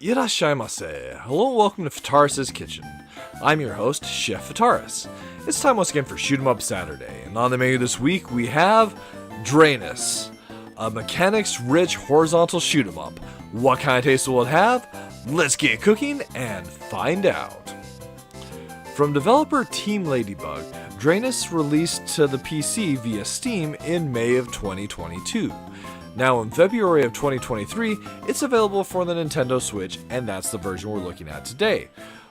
Irashaimase. Hello and welcome to Fataris' Kitchen. I'm your host, Chef Fataris. It's time once again for Shoot 'em Up Saturday, and on the menu this week we have Drainus, a mechanics-rich horizontal shoot 'em up. What kind of taste will it have? Let's get cooking and find out. From developer Team Ladybug, Drainus released to the PC via Steam in May of 2022. Now in February of 2023, it's available for the Nintendo Switch, and that's the version we're looking at today.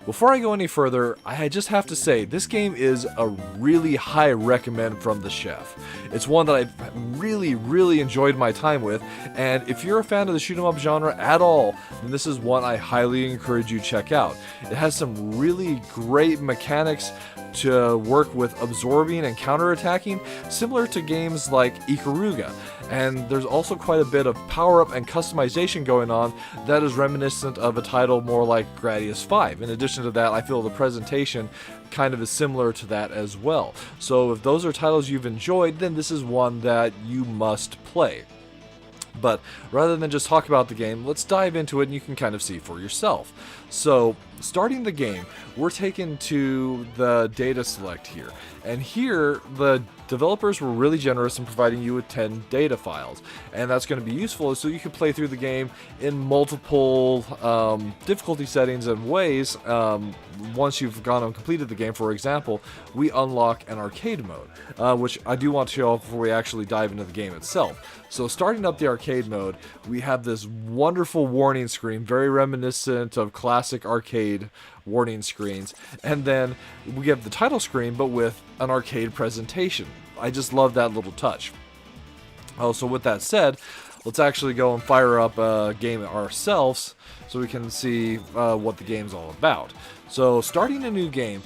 Before I go any further, I just have to say, this game is a really high recommend from the chef. It's one that I've really enjoyed my time with, and if you're a fan of the shoot 'em up genre at all, then this is one I highly encourage you to check out. It has some really great mechanics to work with absorbing and counterattacking, similar to games like Ikaruga. And there's also quite a bit of power-up and customization going on that is reminiscent of a title more like Gradius 5. In addition to that, I feel the presentation kind of is similar to that as well. So if those are titles you've enjoyed, then this is one that you must play. But rather than just talk about the game, let's dive into it and you can kind of see for yourself. So, starting the game, we're taken to the data select here. And here, the developers were really generous in providing you with 10 data files. And that's going to be useful so you can play through the game in multiple difficulty settings and ways. Once you've gone and completed the game, for example, we unlock an arcade mode, which I do want to show off before we actually dive into the game itself. So starting up the arcade mode, we have this wonderful warning screen, very reminiscent of classic arcade warning screens. And then we have the title screen, but with an arcade presentation. I just love that little touch. Oh, so with that said, let's actually go and fire up a game ourselves so we can see what the game's all about. So starting a new game,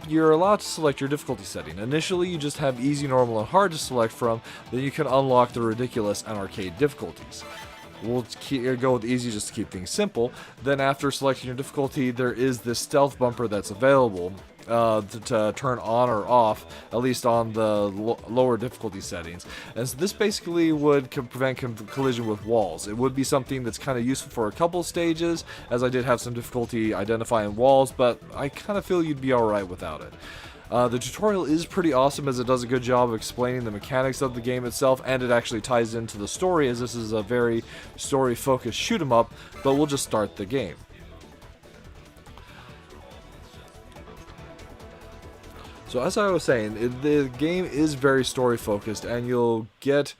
you're allowed to select your difficulty setting. Initially, you just have easy, normal, and hard to select from. Then you can unlock the ridiculous and arcade difficulties. We'll go with easy just to keep things simple. Then after selecting your difficulty, there is this stealth bumper that's available to turn on or off, at least on the lower difficulty settings. And so this basically would prevent collision with walls. It would be something that's kind of useful for a couple stages, as I did have some difficulty identifying walls, but I kind of feel you'd be alright without it. The tutorial is pretty awesome as it does a good job of explaining the mechanics of the game itself, and it actually ties into the story as this is a very story-focused shoot 'em up, but we'll just start the game. So as I was saying, the game is very story-focused, and you'll get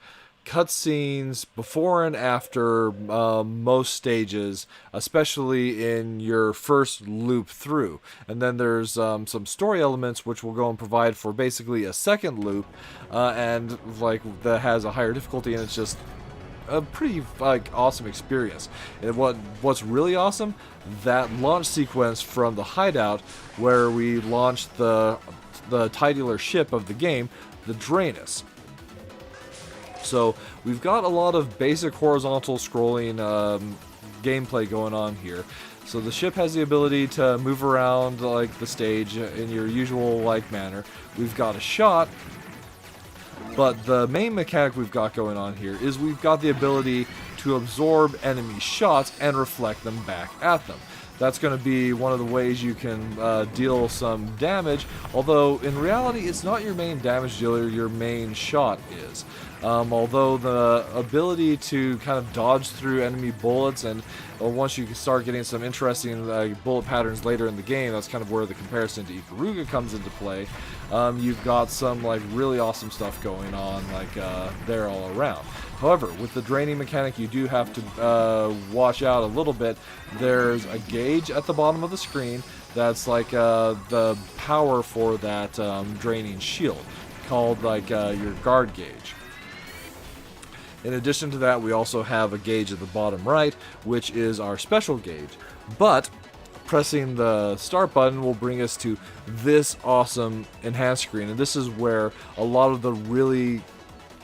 cutscenes before and after most stages, especially in your first loop through. And then there's some story elements which will go and provide for basically a second loop, and that has a higher difficulty, and it's just a pretty awesome experience. And what's really awesome, that launch sequence from the hideout where we launched the titular ship of the game, the Drainus. So we've got a lot of basic horizontal scrolling gameplay going on here. So the ship has the ability to move around like the stage in your usual manner. We've got a shot, but the main mechanic we've got going on here is we've got the ability to absorb enemy shots and reflect them back at them. That's going to be one of the ways you can deal some damage, although in reality it's not your main damage dealer, your main shot is. Although the ability to kind of dodge through enemy bullets, and once you start getting some interesting bullet patterns later in the game, that's kind of where the comparison to Ikaruga comes into play. You've got some really awesome stuff going on there all around. However, with the draining mechanic, you do have to watch out a little bit. There's a gauge at the bottom of the screen that's the power for that draining shield, called your guard gauge. In addition to that, we also have a gauge at the bottom right, which is our special gauge. But pressing the start button will bring us to this awesome enhanced screen, and this is where a lot of the really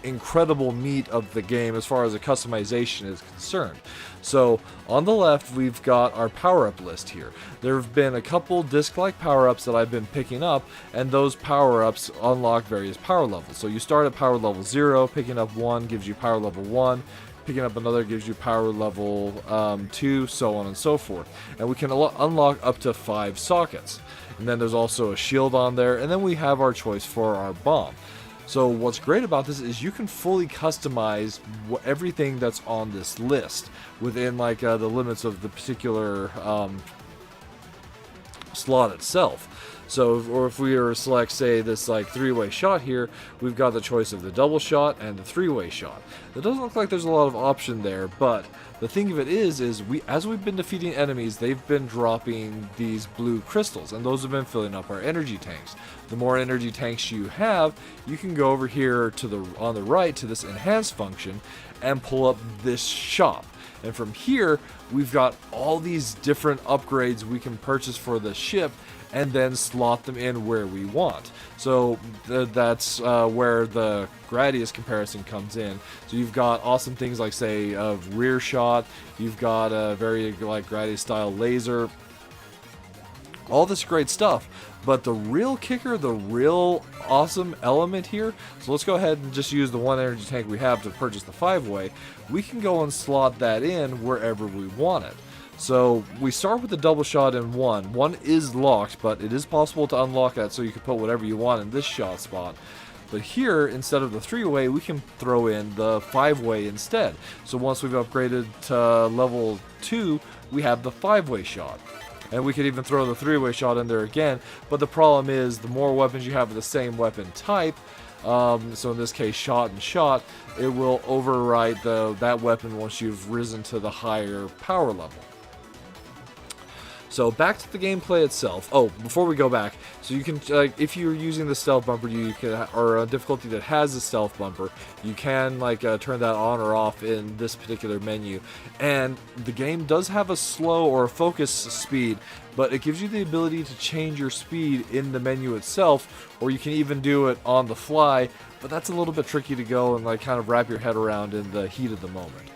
incredible meat of the game as far as the customization is concerned. So on the left, we've got our power-up list here. There have been a couple disc-like power-ups that I've been picking up, and those power-ups unlock various power levels. So you start at power level 0, picking up 1 gives you power level 1, picking up another gives you power level 2, so on and so forth. And we can unlock up to 5 sockets. And then there's also a shield on there, and then we have our choice for our bomb. So what's great about this is you can fully customize everything that's on this list within like the limits of the particular slot itself. So, or if we were to select, say, this like 3-way shot here, we've got the choice of the double shot and the 3-way shot. It doesn't look like there's a lot of option there, but the thing of it is as we've been defeating enemies, they've been dropping these blue crystals, and those have been filling up our energy tanks. The more energy tanks you have, you can go over here to on the right to this enhance function and pull up this shop. And from here, we've got all these different upgrades we can purchase for the ship and then slot them in where we want. So that's where the Gradius comparison comes in. So you've got awesome things like, say, a rear shot, you've got a very like Gradius style laser, all this great stuff. But the real kicker, the real awesome element here, so let's go ahead and just use the one energy tank we have to purchase the 5-way. We can go and slot that in wherever we want it. So we start with the double shot in 1. 1 is locked, but it is possible to unlock that, so you can put whatever you want in this shot spot. But here, instead of the 3-way, we can throw in the 5-way instead. So once we've upgraded to level 2, we have the 5-way shot. And we could even throw the 3-way shot in there again, but the problem is the more weapons you have of the same weapon type, so in this case shot and shot, it will override that weapon once you've risen to the higher power level. So back to the gameplay itself. Oh, before we go back, so you can, if you're using the stealth bumper, you can, or a difficulty that has a stealth bumper, you can turn that on or off in this particular menu. And the game does have a slow or a focus speed, but it gives you the ability to change your speed in the menu itself, or you can even do it on the fly. But that's a little bit tricky to go and kind of wrap your head around in the heat of the moment.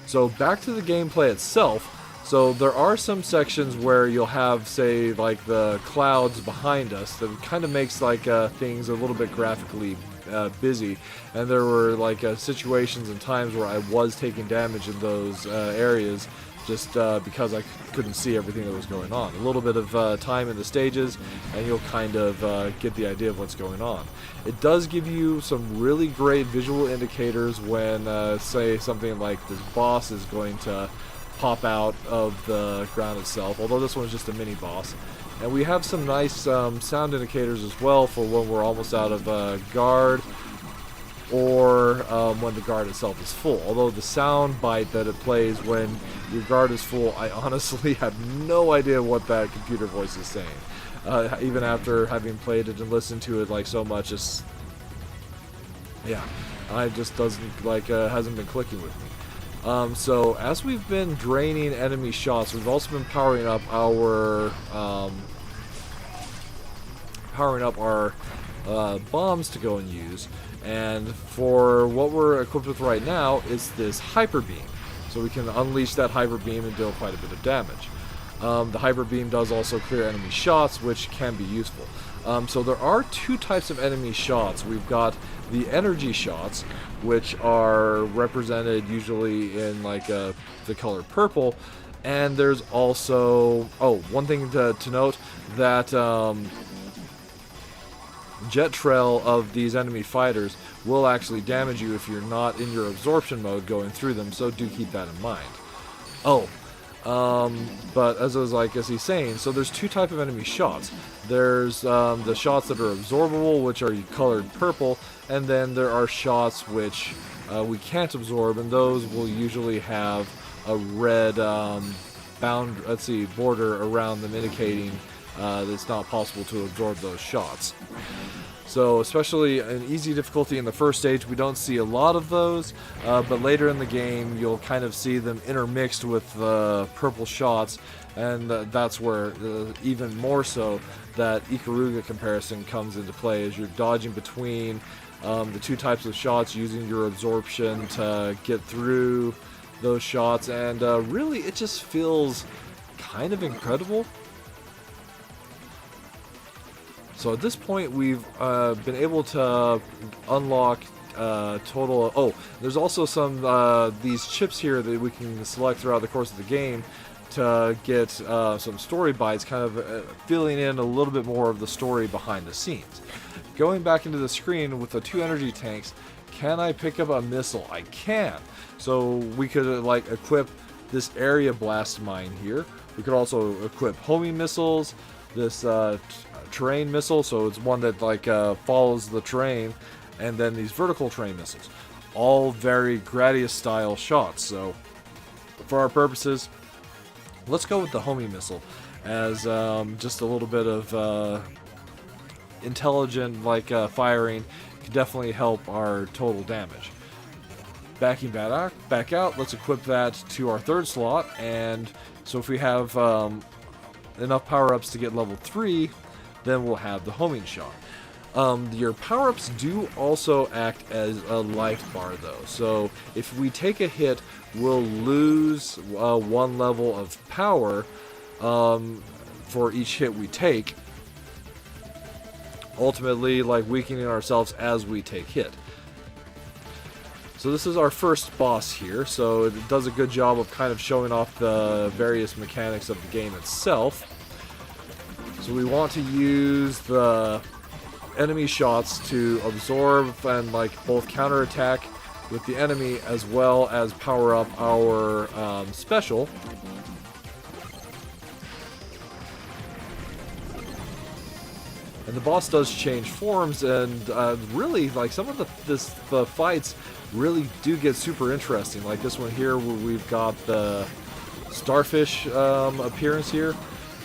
So back to the gameplay itself. So there are some sections where you'll have, say, like the clouds behind us that kind of makes things a little bit graphically busy, and there were situations and times where I was taking damage in those areas just because I couldn't see everything that was going on. A little bit of time in the stages and you'll kind of get the idea of what's going on. It does give you some really great visual indicators when say something like this boss is going to pop out of the ground itself, although this one's just a mini boss. And we have some nice sound indicators as well for when we're almost out of guard, or when the guard itself is full. Although the sound bite that it plays when your guard is full, I honestly have no idea what that computer voice is saying. Even after having played it and listened to it so much, it just doesn't hasn't been clicking with me. So as we've been draining enemy shots, we've also been powering up our bombs to go and use. And for what we're equipped with right now, it's this hyper beam. So we can unleash that hyper beam and deal quite a bit of damage. The hyper beam does also clear enemy shots, which can be useful. So there are two types of enemy shots. We've got the energy shots, which are represented usually in the color purple, and there's also, one thing to note, that jet trail of these enemy fighters will actually damage you if you're not in your absorption mode going through them, so do keep that in mind. But as he's saying, so there's two types of enemy shots. There's the shots that are absorbable, which are colored purple, and then there are shots which we can't absorb, and those will usually have a red border around them indicating that it's not possible to absorb those shots. So especially in easy difficulty in the first stage, we don't see a lot of those, but later in the game you'll kind of see them intermixed with the purple shots, and that's where even more so that Ikaruga comparison comes into play, as you're dodging between the two types of shots, using your absorption to get through those shots, and really it just feels kind of incredible. So at this point we've been able to unlock a total of, oh, there's also some these chips here that we can select throughout the course of the game to get some story bites, kind of filling in a little bit more of the story behind the scenes. Going back into the screen with the 2 energy tanks, can I pick up a missile? I can. So we could like equip this area blast mine here. We could also equip homing missiles, this terrain missile, so it's one that like follows the terrain, and then these vertical terrain missiles. All very Gradius style shots. So for our purposes, let's go with the homing missile as just a little bit of intelligent like firing can definitely help our total damage. Backing back out, let's equip that to our 3rd slot, and so if we have enough power-ups to get level 3, then we'll have the homing shot. Your power-ups do also act as a life bar though, so if we take a hit, we'll lose 1 level of power for each hit we take, ultimately like weakening ourselves as we take hit. So this is our first boss here, so it does a good job of kind of showing off the various mechanics of the game itself. So we want to use the enemy shots to absorb and like both counterattack with the enemy as well as power up our special. And the boss does change forms, and really like some of the fights really do get super interesting. Like this one here where we've got the starfish appearance here,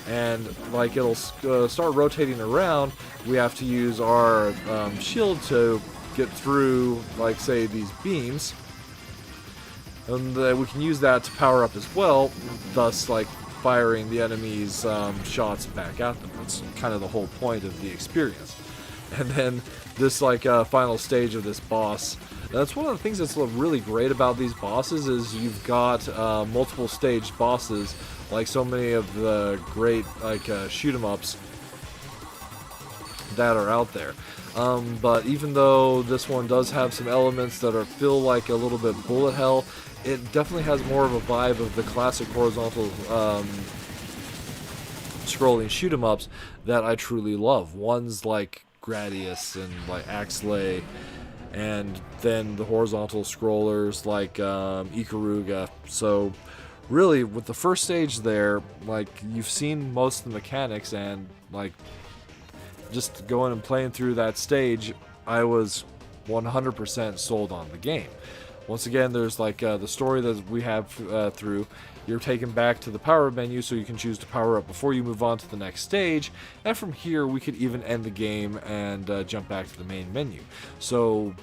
and like it'll start rotating around. We have to use our shield to get through, like say, these beams, and we can use that to power up as well, thus like firing the enemy's shots back at them. That's kind of the whole point of the experience. And then this like final stage of this boss, that's one of the things that's really great about these bosses, is you've got multiple stage bosses, like so many of the great like shoot 'em ups that are out there. But even though this one does have some elements that feel like a little bit bullet hell, it definitely has more of a vibe of the classic horizontal scrolling shoot 'em ups that I truly love. Ones like Gradius and like Axlay, and then the horizontal scrollers like Ikaruga. So really, with the first stage there, like you've seen most of the mechanics, and like just going and playing through that stage, I was 100% sold on the game. Once again, there's like the story that we have through. You're taken back to the power menu, so you can choose to power up before you move on to the next stage. And from here, we could even end the game and jump back to the main menu. So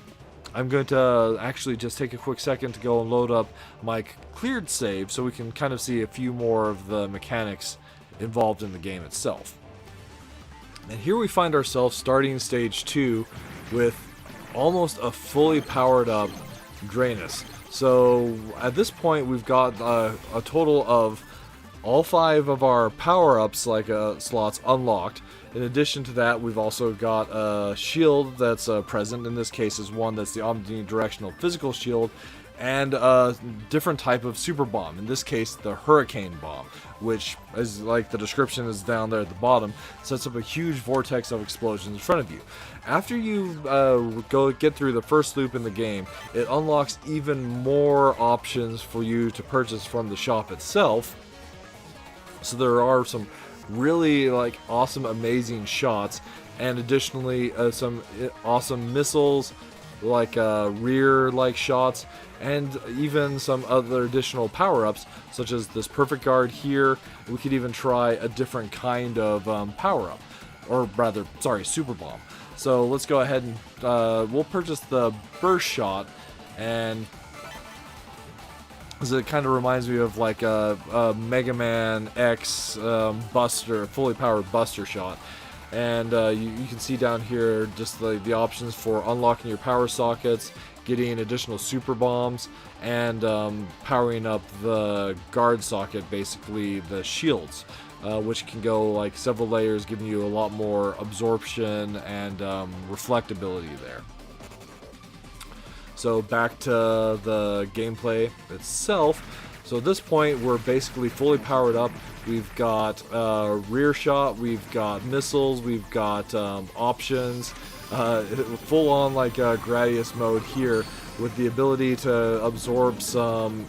I'm going to actually just take a quick second to go and load up my cleared save, so we can kind of see a few more of the mechanics involved in the game itself. And here we find ourselves starting stage 2 with almost a fully powered up Drainus. So at this point we've got a total of all 5 of our power-ups like slots unlocked. In addition to that, we've also got a shield that's present. In this case is one that's the omnidirectional physical shield, and a different type of super bomb, in this case the hurricane bomb, which is like the description is down there at the bottom, sets up a huge vortex of explosions in front of you. After you go get through the first loop in the game, it unlocks even more options for you to purchase from the shop itself. So there are some really like awesome, amazing shots, and additionally some awesome missiles, like rear like shots, and even some other additional power-ups, such as this perfect guard here. We could even try a different kind of power-up, or rather, sorry, super bomb. So let's go ahead and we'll purchase the burst shot, and because it kind of reminds me of like a Mega Man X Buster, fully powered Buster shot. And you can see down here just the options for unlocking your power sockets, getting additional super bombs, and powering up the guard socket, basically the shields, which can go like several layers, giving you a lot more absorption and reflectability there. So back to the gameplay itself. So at this point, we're basically fully powered up. We've got rear shot, we've got missiles, we've got options, full on like Gradius mode here, with the ability to absorb some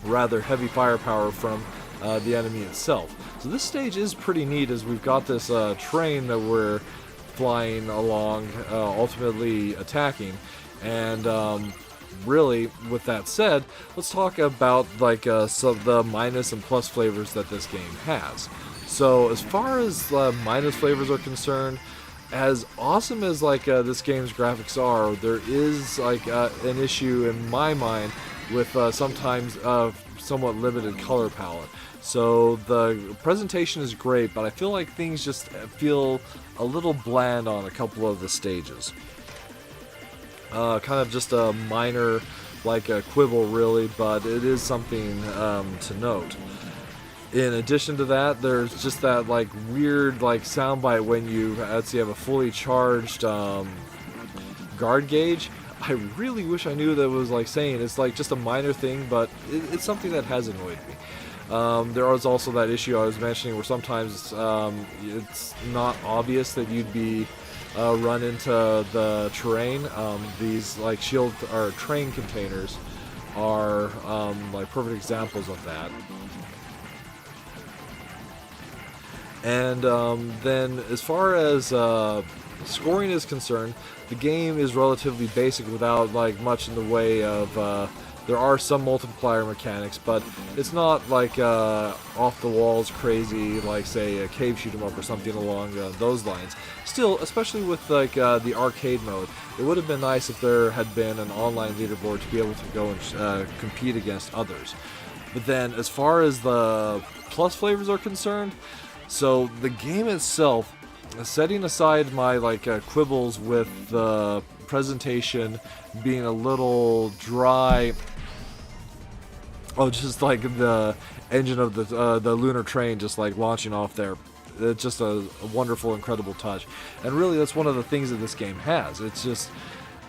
rather heavy firepower from the enemy itself. So this stage is pretty neat, as we've got this train that we're flying along, ultimately attacking. And really, with that said, let's talk about like some of the minus and plus flavors that this game has. So as far as minus flavors are concerned, as awesome as like this game's graphics are, there is like an issue in my mind with sometimes somewhat limited color palette. So the presentation is great, but I feel like things just feel a little bland on a couple of the stages. Kind of just a minor, like a quibble really, but it is something to note. In addition to that, there's just that like weird like soundbite when you actually have a fully charged guard gauge. I really wish I knew that it was like saying it's like just a minor thing, but it's something that has annoyed me. There was also that issue I was mentioning where sometimes it's not obvious that you'd be run into the terrain. These like shield or train containers are like perfect examples of that. And then as far as scoring is concerned, the game is relatively basic without like much in the way of there are some multiplier mechanics, but it's not like off the walls crazy like say a cave shoot 'em up or something along those lines. Still, especially with like the arcade mode, it would have been nice if there had been an online leaderboard to be able to go and compete against others. But then as far as the plus flavors are concerned, so the game itself, setting aside my like quibbles with the presentation being a little dry, just like the engine of the lunar train just like launching off there, it's just a wonderful, incredible touch. And really, that's one of the things that this game has. It's just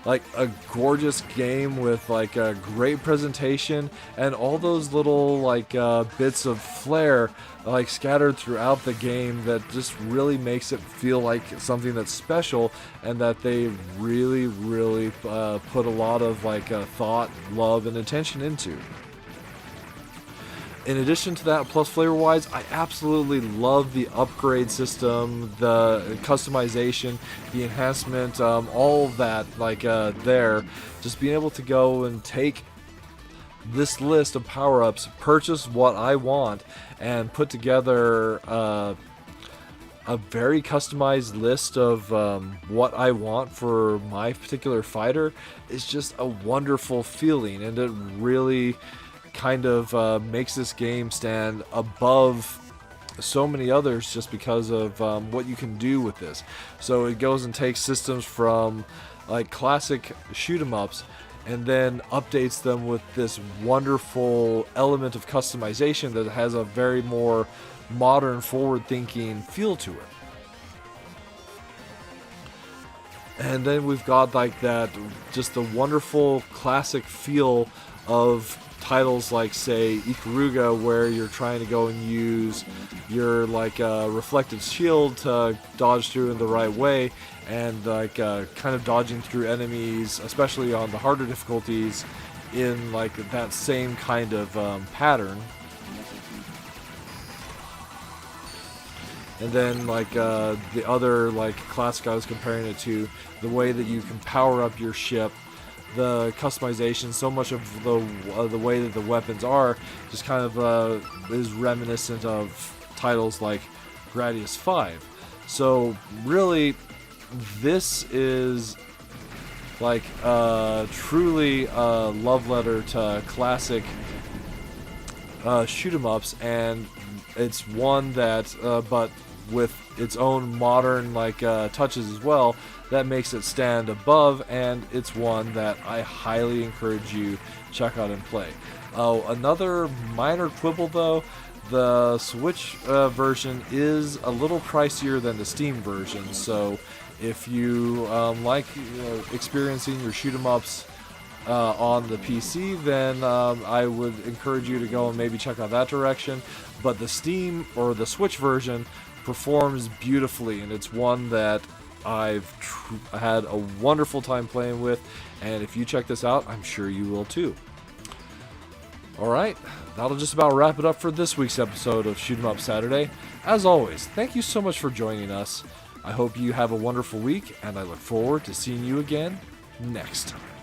like a gorgeous game with like a great presentation and all those little like bits of flair like scattered throughout the game that just really makes it feel like something that's special, and that they really put a lot of like thought, love, and attention into. In addition to that, plus flavor wise, I absolutely love the upgrade system, the customization, the enhancement, all of that like there. Just being able to go and take this list of power-ups, purchase what I want, and put together a very customized list of what I want for my particular fighter is just a wonderful feeling, and it really kind of makes this game stand above so many others just because of what you can do with this. So it goes and takes systems from like classic shoot 'em ups and then updates them with this wonderful element of customization that has a very more modern, forward-thinking feel to it. And then we've got like that, just the wonderful classic feel of titles like say Ikaruga, where you're trying to go and use your like reflective shield to dodge through in the right way, and like kind of dodging through enemies, especially on the harder difficulties, in like that same kind of pattern. And then like the other like classic I was comparing it to, the way that you can power up your ship, the customization, so much of the way that the weapons are just kind of is reminiscent of titles like Gradius 5. So really, this is like truly a love letter to classic shoot 'em ups, and it's one that but with its own modern like touches as well, that makes it stand above, and it's one that I highly encourage you check out and play. Another minor quibble though, the Switch version is a little pricier than the Steam version, so If you like experiencing your shoot 'em ups on the PC, then I would encourage you to go and maybe check out that direction. But the Steam or the Switch version performs beautifully, and it's one that I've had a wonderful time playing with, and if you check this out, I'm sure you will too. Alright, that'll just about wrap it up for this week's episode of Shoot 'em Up Saturday. As always, thank you so much for joining us. I hope you have a wonderful week, and I look forward to seeing you again next time.